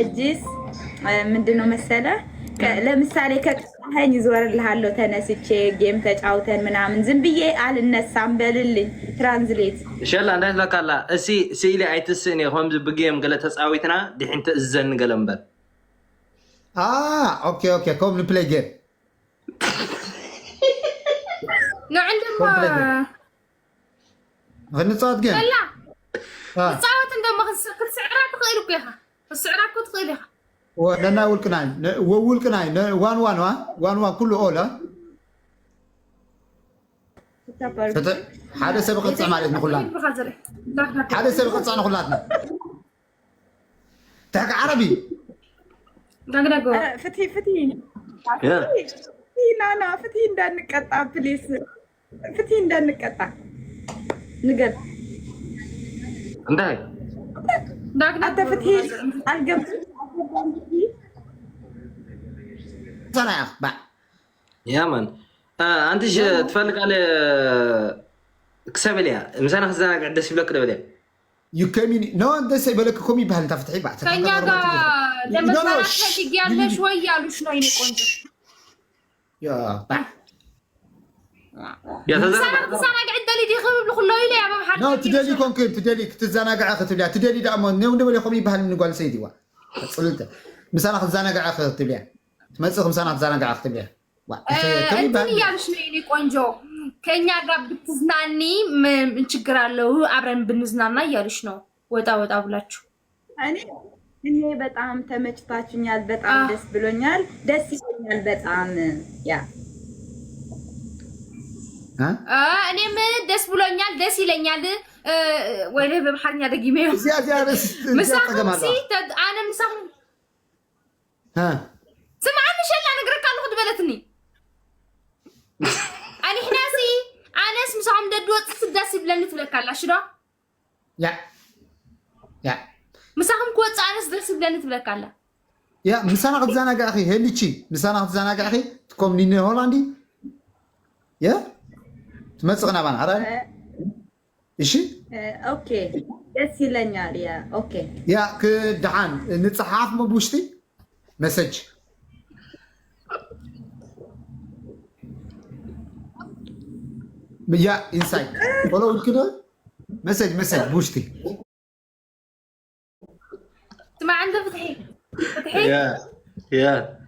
እጅስ ምንድነው መሰለህ ለምሳሌ ከቀጣኸኝ ዞርልሃለሁ ተነስቼ ጌም ተጫውተን ምናምን ዝም ብዬ አልነሳም በልልኝ ትራንስሌት ሸላ እንዳት ለካላ እሲ ሲኢሊ አይትስኒ ከምዚ ብጌም ገለ ተፃዊትና ድሕንቲ እዘን ገለ እምበር اوكي اوكي كوم نبلاي جيم لو عندما غنصات جيم لا تصاوت عندما كل سعرات تقيلك ياها السعرات تقيلها ولنا ولكناي وولكناي 1 1 1 1 كله اولا هذا سبق تصع مالتنا كلنا هذا سبق تصعنا كلنا تحكي عربي دغدغو فتي نا فتي እንዳንቀጣ ፕሊስ فتي እንዳንቀጣ ንገር እንዳይ አንተ فتي አልገባም صراحه با يا مان انت تفلق على كسبليا مسانا خزانا قاعد دس يبلك دبليا يكمين نو انت سيبلك كومي بهل تفتحي بعد كانيا غا لما صراحه تيجي شويه ያሉሽ ነው የኔ ቆንጆ يا با يا تزرع انا قاعد دلي دي خبب كله يلي يا بابا حد نو تدلي كونكن تدلي تزناقع اختبليا تدلي دامو نو دبلي كومي بهل نقول سيدي وا صلت مسانا خزانا اختبليا تمسخ مسانا خزانا اختبليا እንትን እያልሽ ነው የኔ ቆንጆ ከኛ ጋር ብትዝናኒ ምን ችግር አለው አብረን ብንዝናና እያልሽ ነው ወጣ ወጣ ብላችሁ እኔ በጣም ተመችታችኛል በጣም ደስ ብሎኛል ደስ ይለኛል በጣም ያ እኔም ደስ ብሎኛል ደስ ይለኛል ወይኔ በመሐኛ ደግሜ ምሳምሲ አነ ምሳም سمعني شلا نقرك على خد بلتني أنا حناسي أنا اسمي صعب ددوت تداسي بلاني تلك على شرا يا مساهم كوت أنا تداسي بلاني تلك على يا مسانا قد زانا أخي هلي شيء مسانا قد زانا أخي تقوم نيني هولندي يا تمسكنا بان عرب إيشي أوكي داسي لنيار يا أوكي يا كدعان نتصحاف مبوشتي مسج يا انسايد ولو كده مسج بوشتي ما عنده فتحي يا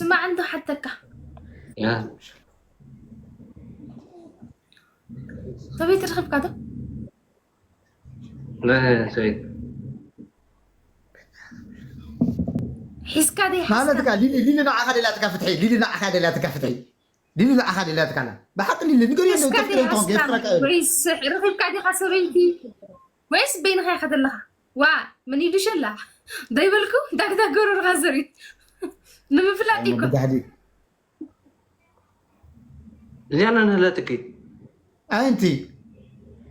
ما عنده حتى يا طب ترخب كده لا يا سيد حس كده ما لا تقال لي لا اخذ لا تكفتحي لي لا اخذ لا تكفتحي لي لا اخذ لا تكلم بحق لي نقول انه تفكر انت يفرق ويس رخيب كده خسرتي ويس بين خي اخذ لها وا من يدش الله دايبلكم داك غرور غزري نمفلاتيكو اللي انا لا تكي انت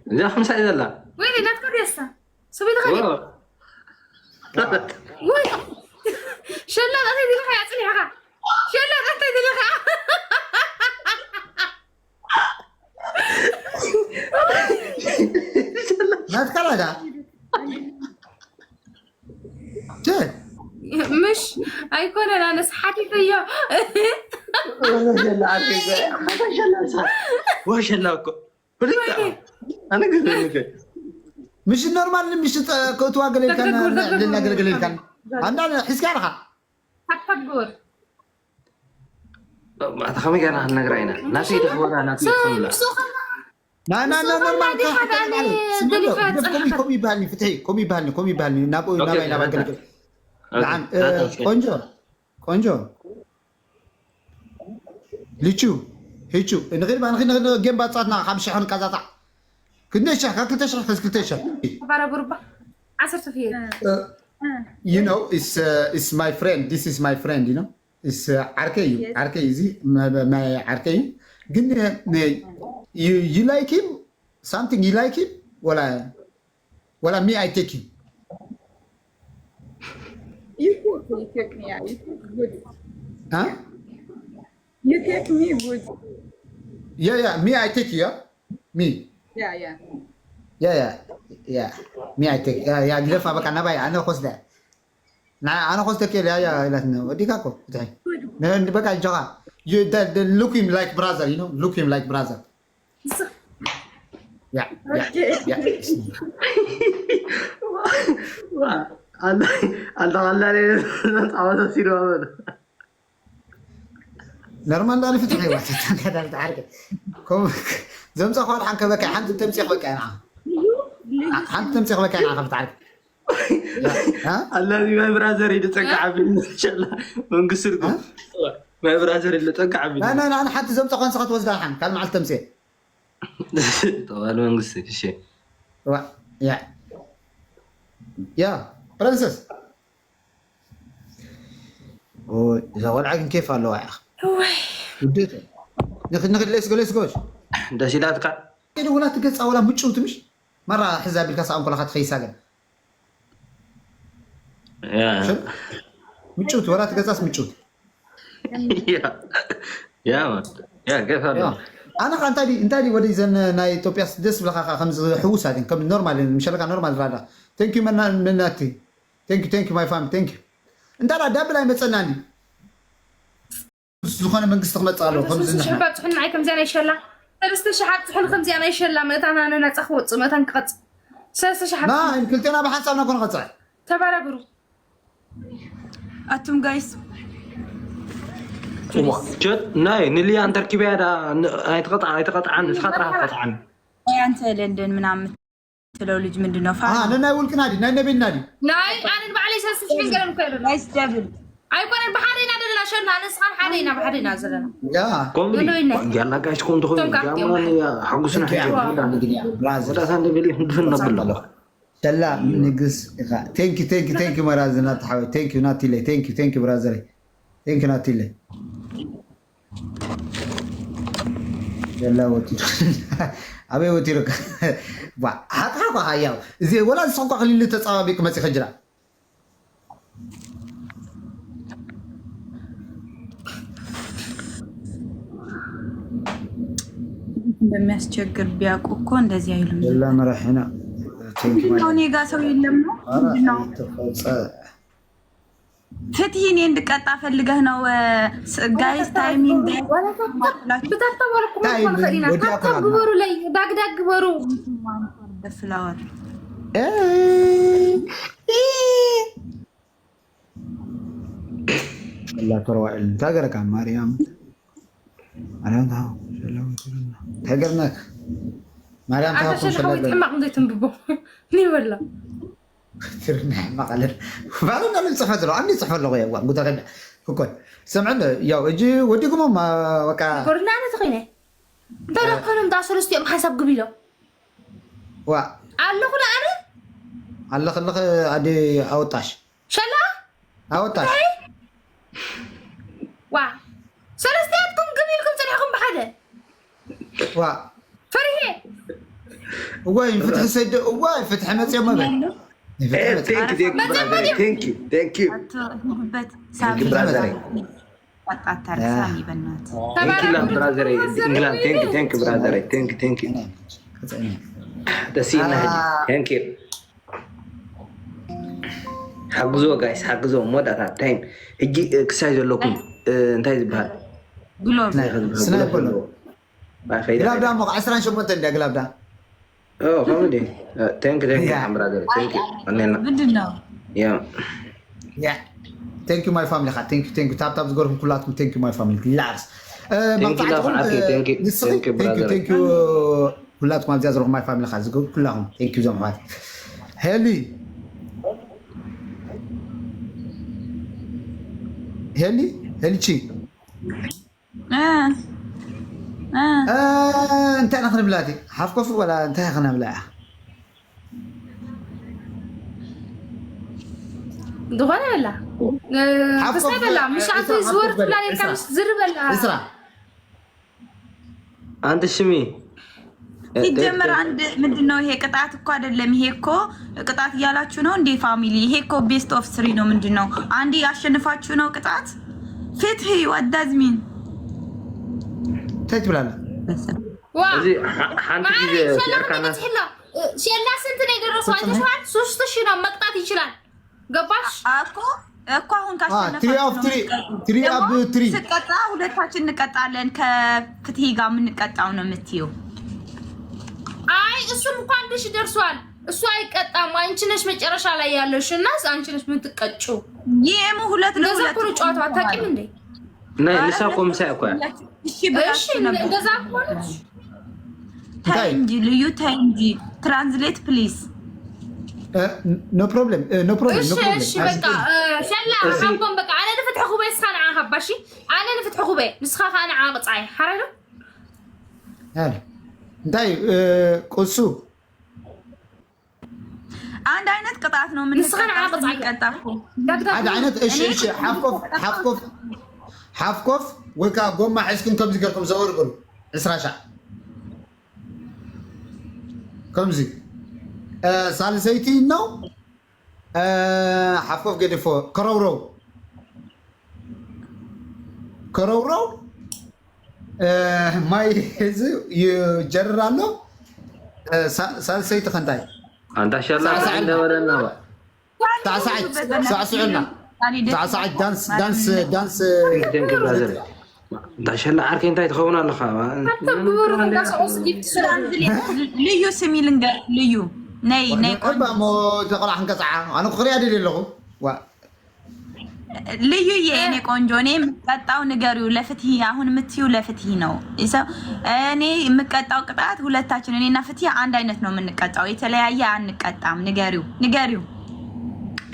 لا خمسة اذا لا ويلي لا تقول يسا سوي دغري وي شلا لا تدي لها يا صليحه شلا لا تدي لها ما تكلم جد مش هيكون انا نصحتي فيا واش هلاكو انا قلت مش نورمال مش كنت واقل كان لنا قلقل كان انا حس كانها هتفكر ما تخمي كان نقراينا ناسي دخونا ناسي خملا لا نورمال كومي بالي فتحي كومي بالي نابو قلقل نعم كونجو ليتشو هيتشو نغير ما نغير جيم باطاتنا 5 شهر كذا كنت اشرح بس كنت اشرح بربع 10 فيه you know it's my friend this is my friend you know it's عركي زي ما عركي قلنا you like him something you like him ولا me I take him you take me yeah you take good huh you take me good yeah me I take you yeah me yeah يا ميعتك يا جلفة بقى أنا باي أنا خص ده أنا خص ده كده يا لا وديك أكو تاني نحن بقى الجوع you look him like brother you know look him like brother يا الله تعود سيروا نورمال ده فتحي واحد كده تعرف كم زمزة خوار حنك بقى حنت تمسح بقى أنا حنت تمسح بقى أنا خفت عارف ها الذي ما برازر يتسقع بين إن شاء الله من قصركم ما برازر اللي تسقع بين لا أنا حتى زمزة خوار سقط وزدها حن كان مع التمسيح طبعا من قصرك الشيء يا برنسس إذا والعقل كيف قال له يا أخي وديته ناخذ ليس جوش ده سيداتك كده ولا تقص ولا متشوت مش مرة حزاب الكاس أنقل أخذ خيساقا يا متشوت ولا تقص متشوت يا كيف هذا أنا أنت دي ودي زين ناي توبياس دس بلا خمس حوس هذين كم نورمال مش لك نورمال هذا ثانك يو من ناتي ثانك يو ماي فام ثانك يو أنت لا دبل أي متصنعني زخانة من قصة ما تصالو خمس شباب تحن معي كم زين يشلا ثلاثة شحات تحن خمس زين يشلا متى أنا نتأخوت متى نقط ثلاثة شحات ما إن كنت أنا بحسب نكون قطع تبارك برو أتم جايس جد ناي نلي أن تركبي هذا هاي تقطع عن خاطرها قطع عن أنت لندن من عم تلولج من دنا فاهم أنا يقول كنادي ناي نبي نادي ناي أنا بعلي ثلاثة شحين قالوا كذا جايس دبل أيكون البحرين هذا اللي عشان نسخن حرينا بحرينا زلنا يا يلا جايش كون دخول جامعة يا حقوسنا حاجة برازيل هذا بيلي هندفن بالله شلا نقص ثانك يو مرازنا تحاول ثانك يو ناتيلي ثانك يو برازيل ثانك يو ناتيلي يلا وتير أبي وتيرك حق هاياو زي ولا سوق اللي تصابيك ما تخجرا በሚያስቸግር ቢያውቁ እኮ እንደዚህ አይሉም። لا مرحنا እኔ ጋር ሰው የለም ነው ፍትህ እኔ እንድቀጣ ፈልገህ ነው ጋይስ ታይሚንግ ግበሩ ላይ ዳግዳግ ግበሩ ፍላወር لا تروى تاجرك عن مريم أنا تاو تاجرناك مريم تاو عشان حاول تحمق مدي تنببو ني ولا ترنا ما قال فعلا أنا صحة له أني صحة له غير قلت لك كوكو سمعنا يا أجي وديكم ما وكا قرنا أنا تقينه ترى كانوا داسر استيم حسب قبيله وا الله كنا أنا الله خلق عادي أوتاش شلا أوتاش وا سلستياتكم قبيلكم تلحقون بحدا وا فريهي واي فتح سد واي فتح مزيا ما بين ثانك يو سامي بنات برازري ثانك يو برازري ثانك يو تسينا ثانك يو حقزو جايز حقزو مودة تايم هجي كسايز لكم انتهي بها جلوب سنايبر ما فايدة قلاب دا موقع 10 شمونت انده قلاب دا فهمتي ثانك يو برازري ثانك يو بدنا يا ثانك يو ماي فاميلي خا ثانك يو تاب زغوركم كلاتكم ثانك يو ماي فاميلي لارس ثانك يو كلاتكم عم زغوركم ماي فاميلي خا زغور كلهم ثانك يو زعما هلي تشي انت انا خلنا بلادي حاف كفر ولا انت خلنا بلاها دغنا ولا بس لا مش عارف زور فلان كان زرب ولا اسرع አንተ ሽሚ ሲጀመር አንድ ምንድነው ይሄ ቅጣት እኮ አይደለም። ይሄ እኮ ቅጣት እያላችሁ ነው እንዴ ፋሚሊ? ይሄ እኮ ቤስት ኦፍ 3 ነው። ምንድነው አንዴ ያሸንፋችሁ ነው ቅጣት። ፍትህ ወዳዝሚን ተጅብላለ እዚ ሓንቲ ጊዜ ሲርካና ሸላ ስንት ነው የደረሰው? አይተሽዋል? 3000 ነው መቅጣት ይችላል። ገባሽ እኮ አሁን ካሸነፋችሁ ስቀጣ ሁለታችን እንቀጣለን። ከፍትሄ ጋር የምንቀጣው ነው የምትይው? አይ እሱም እኮ 1000 ደርሷል። እሱ አይቀጣም። አንቺ ነሽ መጨረሻ ላይ ያለሽ እና አንቺ ነሽ የምትቀጭው። ይሄም ሁለት ነው። እንደዛ እኮ ነው ጨዋታው። አታውቂም እንዴ? ነይ ልሳቆም ሳይቆ እሺ ብላሽ ነበር። እንደዛ እኮ ነው። ታይ እንጂ ልዩ ታይ እንጂ ትራንስሌት ፕሊዝ። ኖ ፕሮብለም ኖ ፕሮብለም ኖ ፕሮብለም። እሺ በቃ ሸላ አቆም በቃ አነ ንፍትሕ ኩበይ ስኻና አኸባሺ አነ ንፍትሕ ኩበይ ንስኻ ኻና ዓቕጻይ ሓረዶ አለ እንታይ ቁሱ አንድ አይነት ቅጣት ነው። ምን ንስኻ ዓቕጻይ ቀጣፉ አንድ አይነት እሺ እሺ ሓፍኮፍ ወይ ከዓ ጎማ ሒዝኩም ከምዚ ገርኩም ዘወርቁሉ 20 ሻዕ ከምዚ ሳልሰይቲ ነው። ሓፍኮፍ ገዲፎ ከረውረው ማይ እዚ ይጀርር ኣሎ። ሳልሰይቲ ከንታይ አንተ ሸላ እንደወለና ሳዕስዑና ሳዕሳዕ ዳንስ ዳሸላ ዓርኬ እንታይ ትኸውን ኣለኻ? ልዩ ስሚ ልንገር ልዩ ነይ ሞ ተቆላዕ ክንቀፅዓ ኣነ ክሪያ ደል ኣለኹ ልዩ የእኔ ቆንጆ እኔ የምቀጣው ንገሪው ለፍትሂ አሁን የምትዩ ለፍትሂ ነው። እኔ የምቀጣው ቅጣት ሁለታችን እኔና ፍትሂ አንድ አይነት ነው የምንቀጣው፣ የተለያየ አንቀጣም። ንገሪው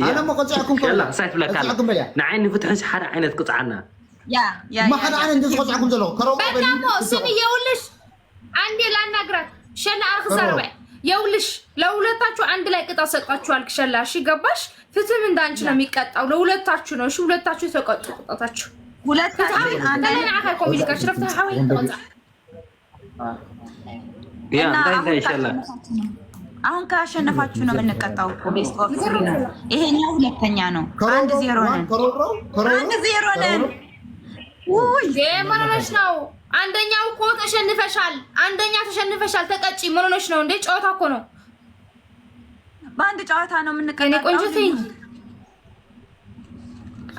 ኣነ መቆፅዕኩም ሳይት ብለካ ንዓይኒ ፍትሕስ ሓደ ዓይነት ቅፅዓና ما حدا عن عنده قطع عكم زلوا كرو بقى سمي يولش عندي لا نقرأ شلا أرخص أربع يولش لو لا تاچو عند لا قطع سقطشو على شلا شي قباش فتم من دانش لميقط او لو لا تاچو ነው شو لا تاچو سقطو قطاچو ሁለታችን አንድ ላይ አካል ኮሚኒካ ሽረፍታ ሐዋይ ተቆጣ ያ እንታይ ይሻላ አሁን ካሸነፋችሁ ነው የምንቀጣው እኮ ቤስት ኦፍ ስሪ ነው። ይሄኛው ሁለተኛ ነው። 1-0 ነን። 1-0 ነን። ውይ የማነሽ ነው? አንደኛው እኮ ተሸንፈሻል። ተቀጪ። ምን ሆነሽ ነው እንዴ? ጨዋታ እኮ ነው። በአንድ ጨዋታ ነው የምንቀጣው። ቆንጆ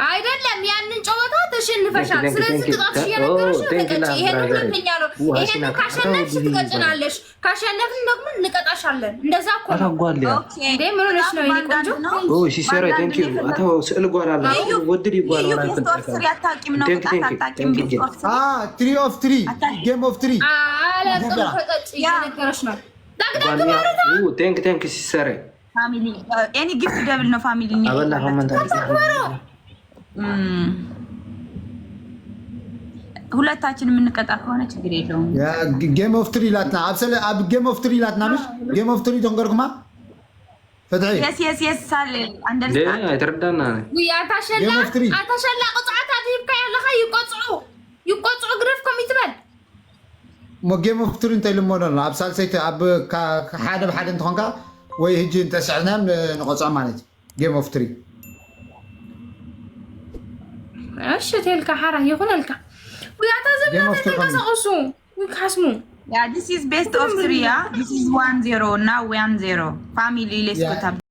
አይደለም ያንን ጨዋታ ተሸንፈሻል። ስለዚህ ቅጣትሽ እየነገረሽ ነው። ተቀጪ። ይሄን ሁለተኛ ነው። ይሄን ካሸነፍሽ ትቀጭናለሽ፣ ካሸነፍን ደግሞ እንቀጣሻለን። እንደዛ እኮ ነው። ኦኬ እንዴ ምን ሆነሽ ነው? ይሄ ቆንጆ ኦ ሲሰራ ቴንክ ዩ አቶ ስዕል ጓራላ ወድሪ ጓራላ ቤስት ኦፍ ስሪ አታውቂም ነው ቅጣት አታውቂም። ቤስት ኦፍ 3 ኦፍ 3 ጌም ኦፍ 3 አለ ተቀጪ እየነገረሽ ነው። ቴንክ ሲሰራ ፋሚሊ ኤኒ ጊፍት ደብል ነው ፋሚሊ ነው አበላ ኮመንት ሁለታችን የምንቀጣ ከሆነ ችግር የለውም። ያ ጌም ኦፍ 3 ላትና አብሰለ አብ ጌም ኦፍ 3 ላትና ነሽ ጌም ኦፍ 3 ተንገርኩማ ፈትሒ የስ ሳል አንደርስታንድ አይተረዳና ወያ ታሸላ ቁጥዓታ ዲብካ ያለኻ ይቆጽዑ ግረፍኩም ይትበል ሞ ጌም ኦፍ 3 እንታይ ልሞኖ ኣብ ሳልሰይቲ ኣብ ሓደ ብሓደ እንትኾንካ ወይ ህጂ እንተስዕናም ንቆጽዕ ማለት ጌም ኦፍ 3 እሺ ተልካ ሓራ ይኹነልካ ወያታ ዘብላ ተንቀሳቀሱ ወይካስሙ ያ this is best of 3 this is 1-0 now 1-0 family let's go